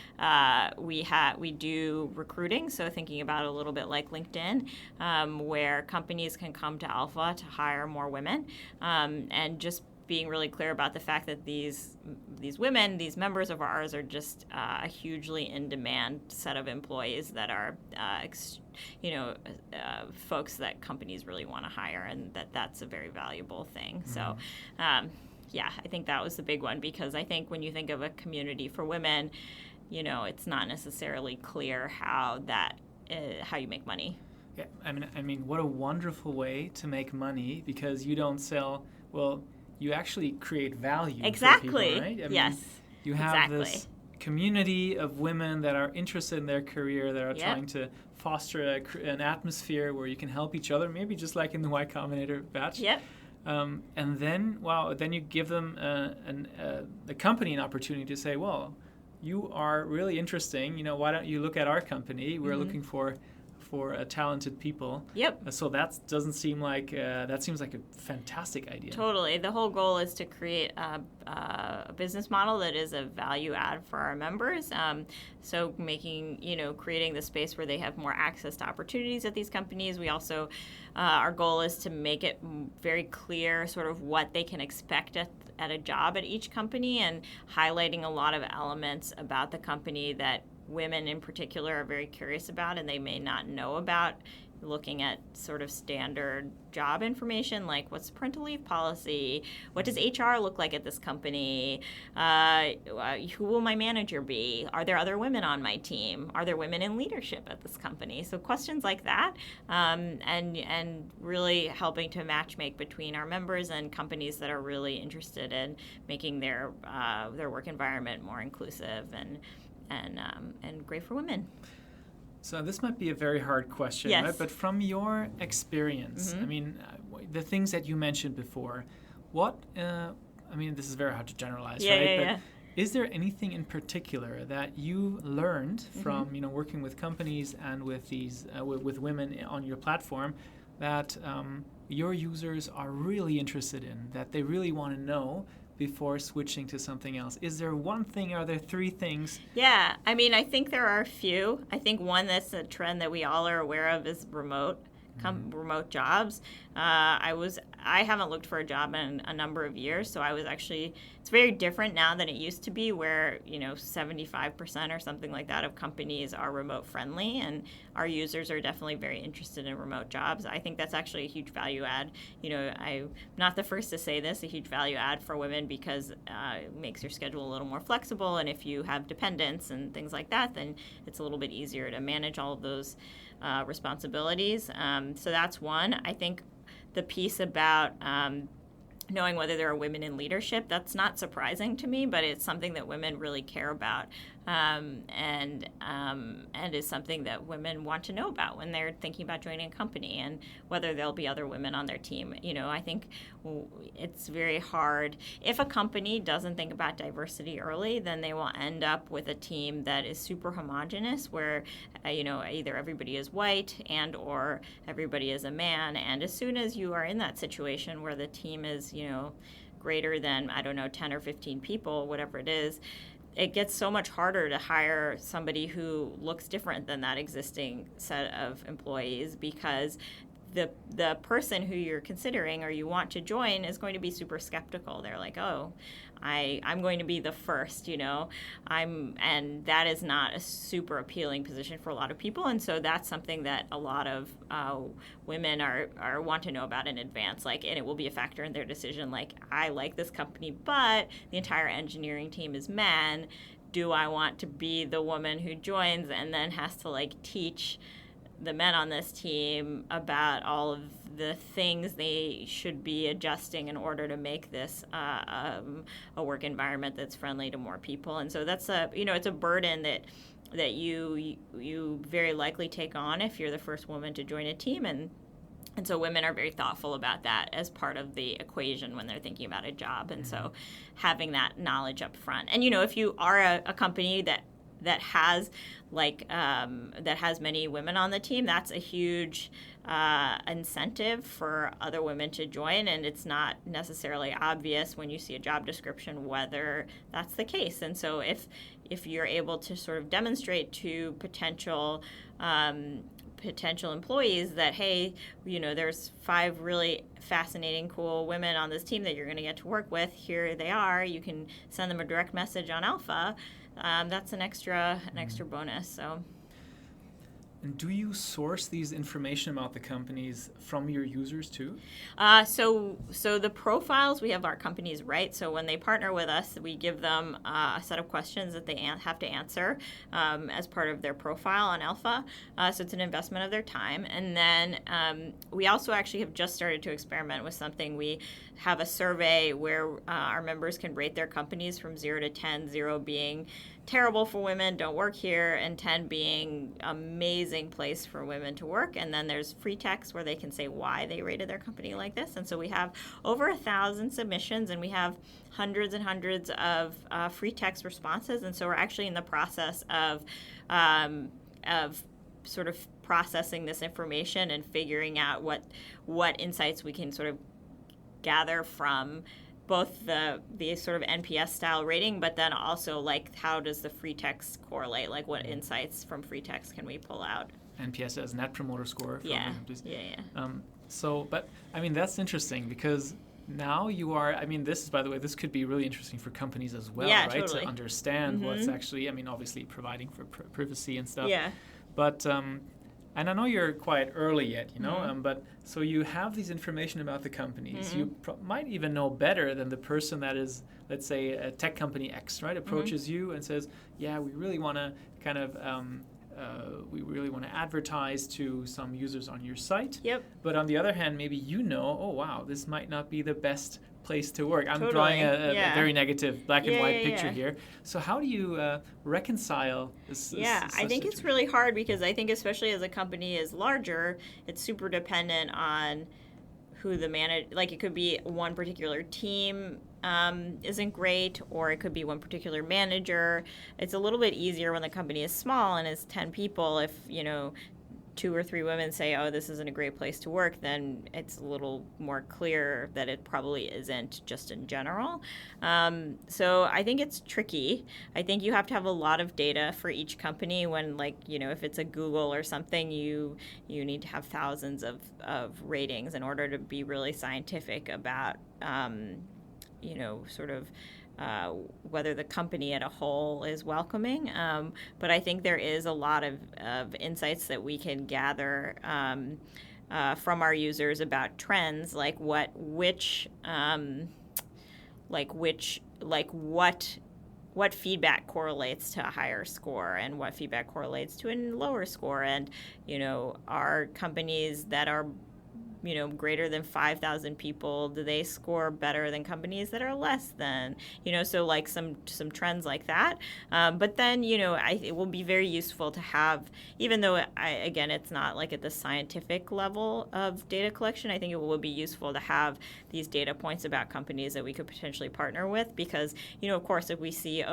we do recruiting, so thinking about it a little bit like LinkedIn, where companies can come to Alpha to hire more women, and just being really clear about the fact that these women, these members of ours, are just a hugely in-demand set of employees that are, folks that companies really want to hire, and that's a very valuable thing. So, I think that was the big one, because I think when you think of a community for women, it's not necessarily clear how you make money. Yeah, I mean, what a wonderful way to make money, because you don't sell, you actually create value for people, right? I mean, you have this community of women that are interested in their career, that are trying to foster an atmosphere where you can help each other, maybe just like in the Y-Combinator batch. And then you give them the company an opportunity to say, well, you are really interesting. Why don't you look at our company? We're looking for talented people. So that doesn't seem like that seems like a fantastic idea. Totally. The whole goal is to create a business model that is a value add for our members. So creating the space where they have more access to opportunities at these companies. We also, our goal is to make it very clear sort of what they can expect at a job at each company, and highlighting a lot of elements about the company that women in particular are very curious about and they may not know about, looking at sort of standard job information, like what's the parental leave policy, what does HR look like at this company, who will my manager be, are there other women on my team, are there women in leadership at this company? So questions like that, and really helping to matchmake between our members and companies that are really interested in making their work environment more inclusive and great for women. So this might be a very hard question, Yes. right? But from your experience, I mean, the things that you mentioned before, what, I mean, this is very hard to generalize, right? But is there anything in particular that you learned from, working with companies and with these, with women on your platform that your users are really interested in, that they really want to know before switching to something else? Is there one thing? Are there three things? Yeah, I mean, I think there are a few. I think one that's a trend that we all are aware of is remote jobs. I haven't looked for a job in a number of years, so it's very different now than it used to be, where 75% or something like that of companies are remote friendly, and our users are definitely very interested in remote jobs. I think that's actually a huge value add. I'm not the first to say this, a huge value add for women, because it makes your schedule a little more flexible, and if you have dependents and things like that, then it's a little bit easier to manage all of those responsibilities. So that's one. I think the piece about knowing whether there are women in leadership, that's not surprising to me, but it's something that women really care about, and is something that women want to know about when they're thinking about joining a company, and whether there'll be other women on their team. I think it's very hard. If a company doesn't think about diversity early, then they will end up with a team that is super homogenous, where either everybody is white and or everybody is a man. And as soon as you are in that situation where the team is greater than 10 or 15 people, whatever it is, it gets so much harder to hire somebody who looks different than that existing set of employees, because the person who you're considering or you want to join is going to be super skeptical. They're like, oh, I'm going to be the first, and that is not a super appealing position for a lot of people. And so that's something that a lot of women are want to know about in advance, and it will be a factor in their decision. I like this company, but the entire engineering team is men. Do I want to be the woman who joins and then has to teach the men on this team about all of the things they should be adjusting in order to make this a work environment that's friendly to more people? And so that's it's a burden that you very likely take on if you're the first woman to join a team, and so women are very thoughtful about that as part of the equation when they're thinking about a job. And so having that knowledge up front, and if you are a company that has many women on the team, that's a huge incentive for other women to join, and it's not necessarily obvious when you see a job description whether that's the case. And so if you're able to sort of demonstrate to potential employees that, hey, there's 5 really fascinating, cool women on this team that you're going to get to work with, here they are, you can send them a direct message on Elpha. That's an extra bonus. So. And do you source these information about the companies from your users too? So the profiles we have our companies write. So when they partner with us, we give them a set of questions that they have to answer as part of their profile on Elpha. So it's an investment of their time. And then we also actually have just started to experiment with something. We have a survey where our members can rate their companies from 0 to 10, 0 being terrible for women, don't work here, and 10 being amazing place for women to work. And then there's free text where they can say why they rated their company like this. And so we have over 1,000 submissions, and we have hundreds and hundreds of free text responses. And so we're actually in the process of sort of processing this information and figuring out what insights we can sort of gather from both the sort of NPS style rating, but then also how does the free text correlate? What insights from free text can we pull out? NPS as Net Promoter Score. Yeah. But I mean, that's interesting, because now you are, this is, by the way, this could be really interesting for companies as well, right? Totally. To understand what's actually, obviously providing for privacy and stuff. Yeah. But, and I know you're quite early yet, but so you have these information about the companies. You might even know better than the person that is, let's say, a tech company X, right? Approaches you and says, yeah, we really want to kind of we really want to advertise to some users on your site. Yep. But on the other hand, maybe oh wow, this might not be the best place to work. I'm Totally. drawing a very negative black and white picture Yeah. here. So how do you reconcile this? I think it's really hard because I think especially as a company is larger, it's super dependent on who the like it could be one particular team isn't great, or it could be one particular manager. It's a little bit easier when the company is small and is 10 people. If, 2 or 3 women say, oh, this isn't a great place to work, then it's a little more clear that it probably isn't just in general. So I think it's tricky. I think you have to have a lot of data for each company when, if it's a Google or something, you need to have thousands of ratings in order to be really scientific about, whether the company at a whole is welcoming. But I think there is a lot of insights that we can gather from our users about trends, like what feedback correlates to a higher score and what feedback correlates to a lower score. And, are companies that are greater than 5,000 people, do they score better than companies that are less than, so some trends like that. But then, it will be very useful to have, even though it's not at the scientific level of data collection, I think it will be useful to have these data points about companies that we could potentially partner with, because, of course, if we see,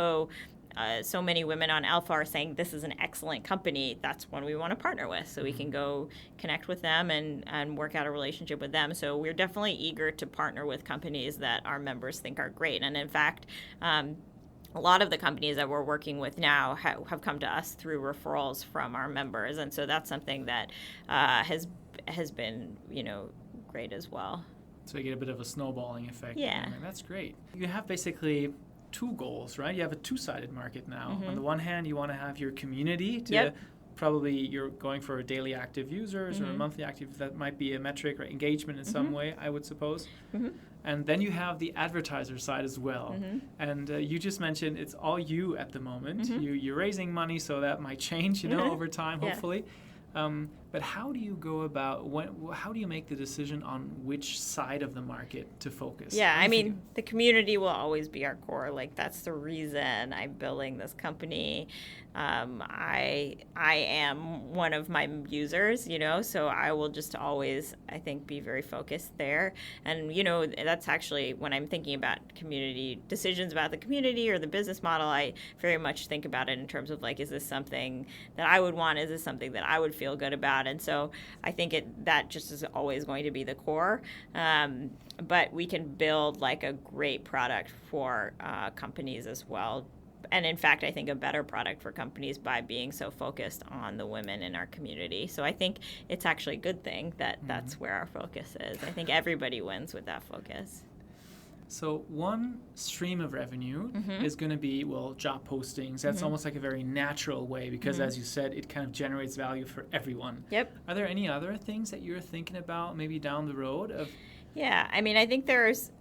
so many women on Elpha are saying this is an excellent company, that's one we want to partner with. So we can go connect with them and work out a relationship with them. So we're definitely eager to partner with companies that our members think are great. And in fact, a lot of the companies that we're working with now have come to us through referrals from our members. And so that's something that has been, great as well. So you get a bit of a snowballing effect. Yeah. That's great. You have basically 2 goals, right? You have a 2-sided market now. Mm-hmm. On the one hand, you want to have your community to probably you're going for a daily active users or a monthly active. That might be a metric or engagement in some way, I would suppose. Mm-hmm. And then you have the advertiser side as well. Mm-hmm. And you just mentioned it's all you at the moment. Mm-hmm. You're raising money, so that might change, over time, hopefully. But how do you go about, how do you make the decision on which side of the market to focus? Yeah, I mean, the community will always be our core. That's the reason I'm building this company. I am one of my users, so I will just always, I think, be very focused there. And, that's actually when I'm thinking about community decisions about the community or the business model, I very much think about it in terms of is this something that I would want? Is this something that I would feel good about? And so I think that just is always going to be the core. But we can build a great product for companies as well. And in fact, I think a better product for companies by being so focused on the women in our community. So I think it's actually a good thing that that's where our focus is. I think everybody wins with that focus. So one stream of revenue is going to be, job postings. That's almost like a very natural way because, as you said, it kind of generates value for everyone. Yep. Are there any other things that you're thinking about maybe down the road? Yeah, I mean, I think there's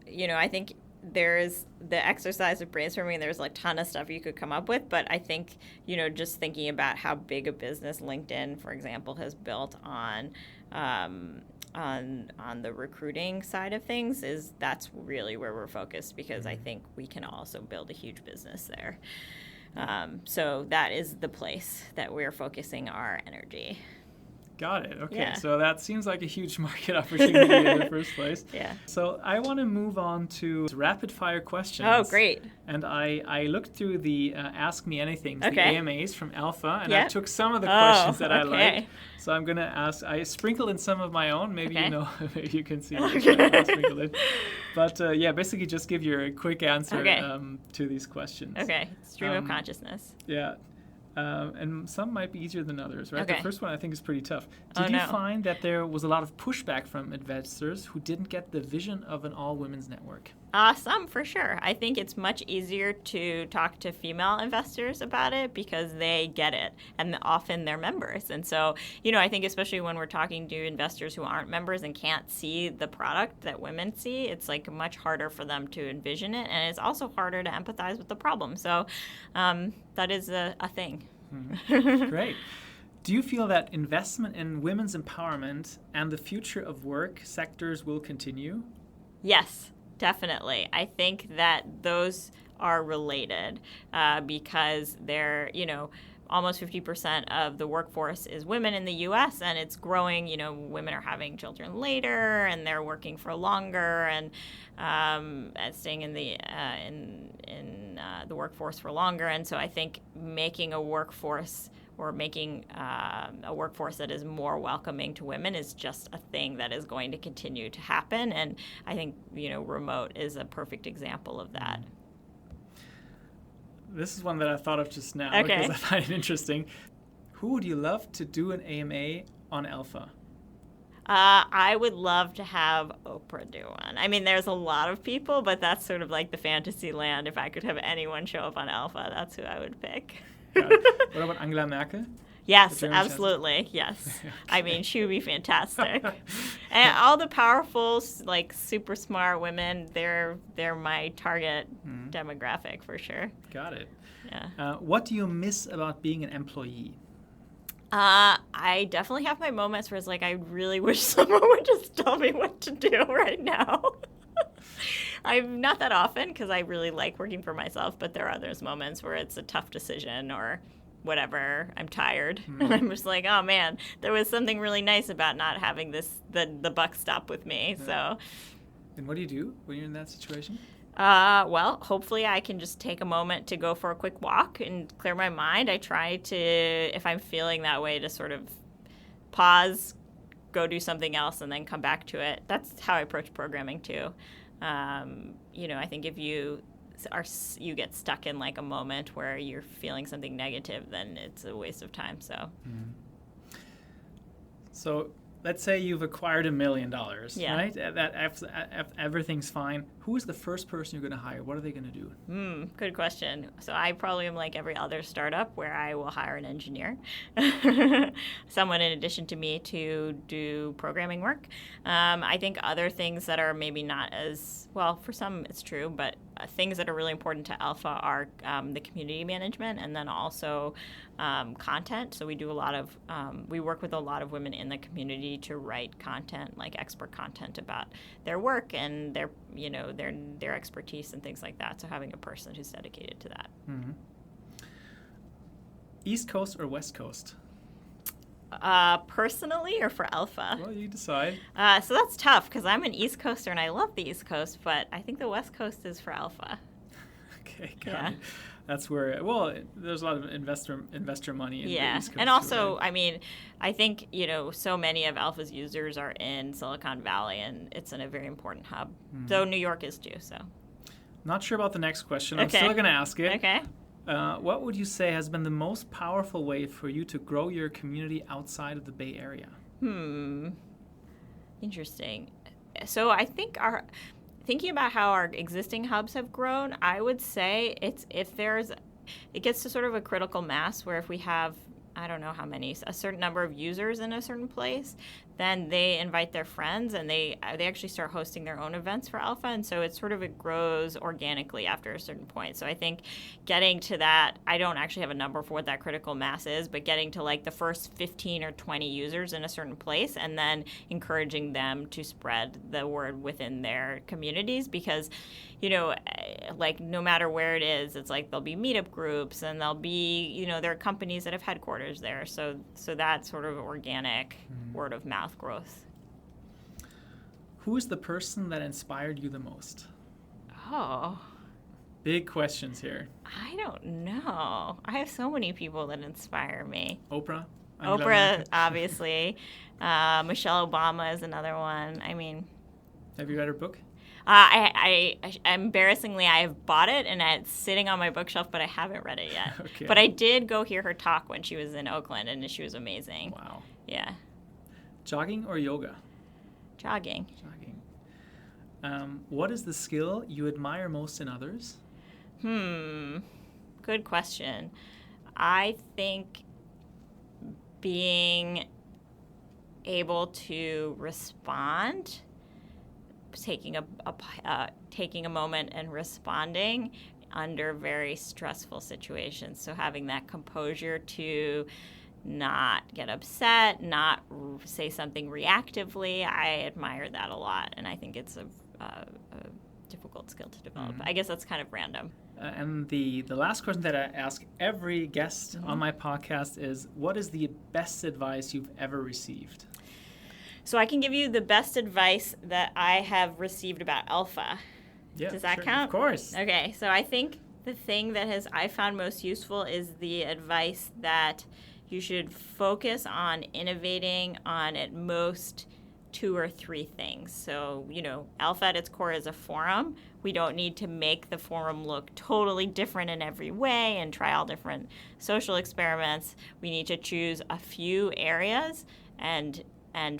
the exercise of brainstorming. There's a ton of stuff you could come up with, but I think, just thinking about how big a business LinkedIn, for example, has built on the recruiting side of things, that's really where we're focused because I think we can also build a huge business there. So that is the place that we're focusing our energy. Got it. Okay. Yeah. So that seems like a huge market opportunity in the first place. Yeah. So I want to move on to rapid fire questions. Oh, great. And I looked through the Ask Me Anything, the Okay. AMAs from Elpha, and Yep. I took some of the questions that I okay. liked. So I'm going to ask, I sprinkled in some of my own. Maybe Okay. maybe you can see which I sprinkled in. But basically just give your quick answer Okay. to these questions. Okay. Stream of consciousness. Yeah. And some might be easier than others, right? Okay. The first one I think is pretty tough. Did you find that there was a lot of pushback from investors who didn't get the vision of an all-women's network? Some, for sure. I think it's much easier to talk to female investors about it because they get it, and often they're members. And so, I think especially when we're talking to investors who aren't members and can't see the product that women see, it's much harder for them to envision it, and it's also harder to empathize with the problem. So that is a thing. Mm-hmm. Great. Do you feel that investment in women's empowerment and the future of work sectors will continue? Yes, definitely. I think that those are related because they're, almost 50% of the workforce is women in the U.S. and it's growing. Women are having children later and they're working for longer and staying in the workforce for longer. And so I think making a workforce that is more welcoming to women is just a thing that is going to continue to happen. And I think, remote is a perfect example of that. This is one that I thought of just now because I find it interesting. Who would you love to do an AMA on Elpha? I would love to have Oprah do one. I mean, there's a lot of people, but that's sort of like the fantasy land. If I could have anyone show up on Elpha, that's who I would pick. What about Angela Merkel? Yes, absolutely. Yes. Okay. I mean, she would be fantastic. And all the powerful, like super smart women, they're my target demographic for sure. Got it. Yeah. What do you miss about being an employee? I definitely have my moments where it's like, I really wish someone would just tell me what to do right now. I'm not that often because I really like working for myself, but there are those moments where it's a tough decision or whatever, I'm tired. And I'm just like, oh man, there was something really nice about not having the buck stop with me. Yeah. So. And what do you do when you're in that situation? Well, hopefully I can just take a moment to go for a quick walk and clear my mind. I try to, if I'm feeling that way, to sort of pause, go do something else, and then come back to it. That's how I approach programming too. I think if you get stuck in like a moment where you're feeling something negative, then it's a waste of time. So let's say you've acquired $1 million, right? Everything's fine. Who is the first person you're going to hire? What are they going to do? Good question. So I probably am like every other startup where I will hire an engineer, someone in addition to me to do programming work. I think other things that are maybe not as, well, for some it's true, but things that are really important to Elpha are the community management and then also content. So we do we work with a lot of women in the community to write content, like expert content about their work and their expertise and things like that. So having a person who's dedicated to that. Mm-hmm. East Coast or West Coast? Personally or for Elpha? Well, you decide. So that's tough because I'm an East Coaster and I love the East Coast, but I think the West Coast is for Elpha. Okay, got it. That's where, there's a lot of investor money in the East Coast. And also, right? I mean, I think, so many of Elpha's users are in Silicon Valley, and it's in a very important hub. Though New York is too, so. Not sure about the next question. I'm still going to ask it. Okay. What would you say has been the most powerful way for you to grow your community outside of the Bay Area? Interesting. So I think thinking about how our existing hubs have grown, I would say it gets to sort of a critical mass where if we have, I don't know how many, a certain number of users in a certain place, then they invite their friends and they actually start hosting their own events for Elpha. And so it grows organically after a certain point. So I think getting to that, I don't actually have a number for what that critical mass is, but getting to like the first 15 or 20 users in a certain place and then encouraging them to spread the word within their communities because, like no matter where it is, it's like there'll be meetup groups and there'll be, there are companies that have headquarters there. So that sort of organic word of mouth growth. Who is the person that inspired you the most? Oh. Big questions here. I don't know. I have so many people that inspire me. Oprah? Oprah, obviously. Michelle Obama is another one. I mean. Have you read her book? I embarrassingly, I have bought it and it's sitting on my bookshelf, but I haven't read it yet. Okay. But I did go hear her talk when she was in Oakland, and she was amazing. Wow. Yeah. Jogging or yoga? Jogging. What is the skill you admire most in others? Good question. I think being able to respond, taking a moment and responding under very stressful situations. So having that composure to not get upset, not say something reactively. I admire that a lot, and I think it's a difficult skill to develop. I guess that's kind of random. And the last question that I ask every guest on my podcast is, what is the best advice you've ever received? So I can give you the best advice that I have received about Elpha. Yeah, does that sure, count? Of course. Okay, so I think the thing that I found most useful is the advice that you should focus on innovating on at most 2 or 3 things. So, Elpha at its core is a forum. We don't need to make the forum look totally different in every way and try all different social experiments. We need to choose a few areas and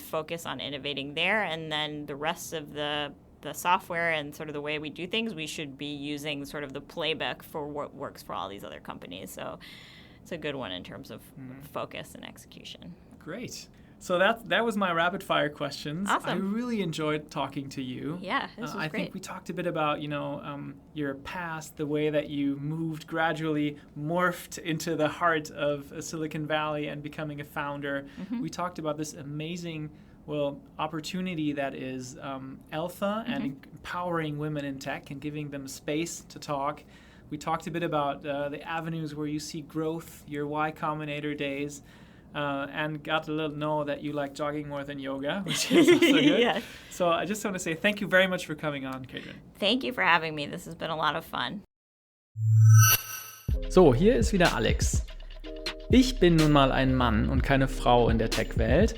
focus on innovating there, and then the rest of the software and sort of the way we do things, we should be using sort of the playbook for what works for all these other companies. So it's a good one in terms of focus and execution. Great. So that was my rapid fire questions. Awesome. I really enjoyed talking to you. Yeah, this was I great. think we talked a bit about, your past, the way that you gradually morphed into the heart of Silicon Valley and becoming a founder. We talked about this amazing opportunity that is Elpha and empowering women in tech and giving them space to talk. We talked a bit about the avenues where you see growth, your Y-Combinator days, and got to know that you like jogging more than yoga, which is also good. Yes. So I just want to say thank you very much for coming on, Cadran. Thank you for having me. This has been a lot of fun. So, hier ist wieder Alex. Ich bin nun mal ein Mann und keine Frau in der Tech-Welt.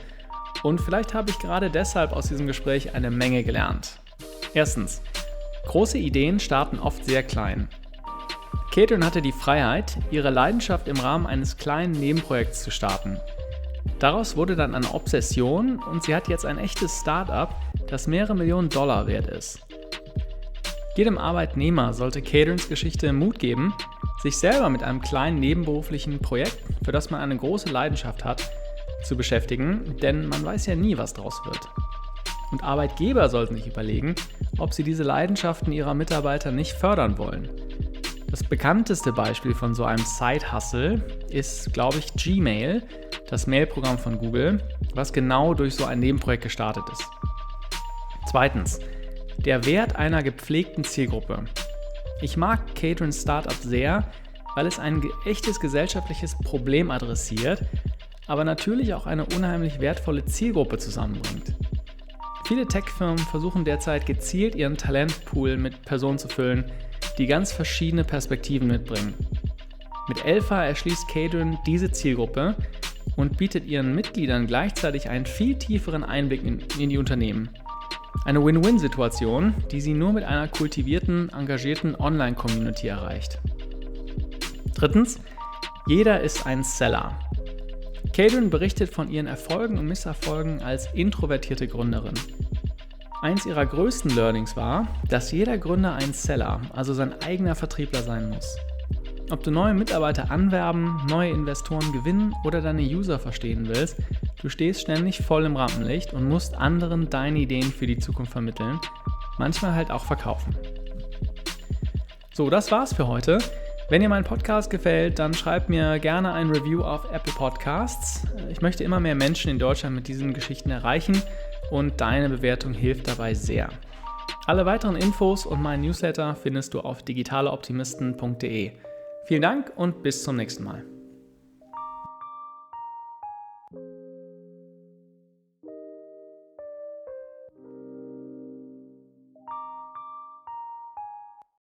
Und vielleicht habe ich gerade deshalb aus diesem Gespräch eine Menge gelernt. Erstens, große Ideen starten oft sehr klein. Cadran hatte die Freiheit, ihre Leidenschaft im Rahmen eines kleinen Nebenprojekts zu starten. Daraus wurde dann eine Obsession und sie hat jetzt ein echtes Start-up, das mehrere Millionen Dollar wert ist. Jedem Arbeitnehmer sollte Cadrans Geschichte Mut geben, sich selber mit einem kleinen nebenberuflichen Projekt, für das man eine große Leidenschaft hat, zu beschäftigen, denn man weiß ja nie, was draus wird. Und Arbeitgeber sollten sich überlegen, ob sie diese Leidenschaften ihrer Mitarbeiter nicht fördern wollen. Das bekannteste Beispiel von so einem Side-Hustle ist, glaube ich, Gmail, das Mailprogramm von Google, was genau durch so ein Nebenprojekt gestartet ist. Zweitens, der Wert einer gepflegten Zielgruppe. Ich mag Cadrans Startup sehr, weil es ein echtes gesellschaftliches Problem adressiert, aber natürlich auch eine unheimlich wertvolle Zielgruppe zusammenbringt. Viele Tech-Firmen versuchen derzeit gezielt ihren Talentpool mit Personen zu füllen, die ganz verschiedene Perspektiven mitbringen. Mit Elpha erschließt Cadran diese Zielgruppe und bietet ihren Mitgliedern gleichzeitig einen viel tieferen Einblick in die Unternehmen. Eine Win-Win-Situation, die sie nur mit einer kultivierten, engagierten Online-Community erreicht. Drittens, jeder ist ein Seller. Cadran berichtet von ihren Erfolgen und Misserfolgen als introvertierte Gründerin. Eins ihrer größten Learnings war, dass jeder Gründer ein Seller, also sein eigener Vertriebler sein muss. Ob du neue Mitarbeiter anwerben, neue Investoren gewinnen oder deine User verstehen willst, du stehst ständig voll im Rampenlicht und musst anderen deine Ideen für die Zukunft vermitteln, manchmal halt auch verkaufen. So, das war's für heute. Wenn dir mein Podcast gefällt, dann schreib mir gerne ein Review auf Apple Podcasts. Ich möchte immer mehr Menschen in Deutschland mit diesen Geschichten erreichen und deine Bewertung hilft dabei sehr. Alle weiteren Infos und meinen Newsletter findest du auf digitaleoptimisten.de. Vielen Dank und bis zum nächsten Mal.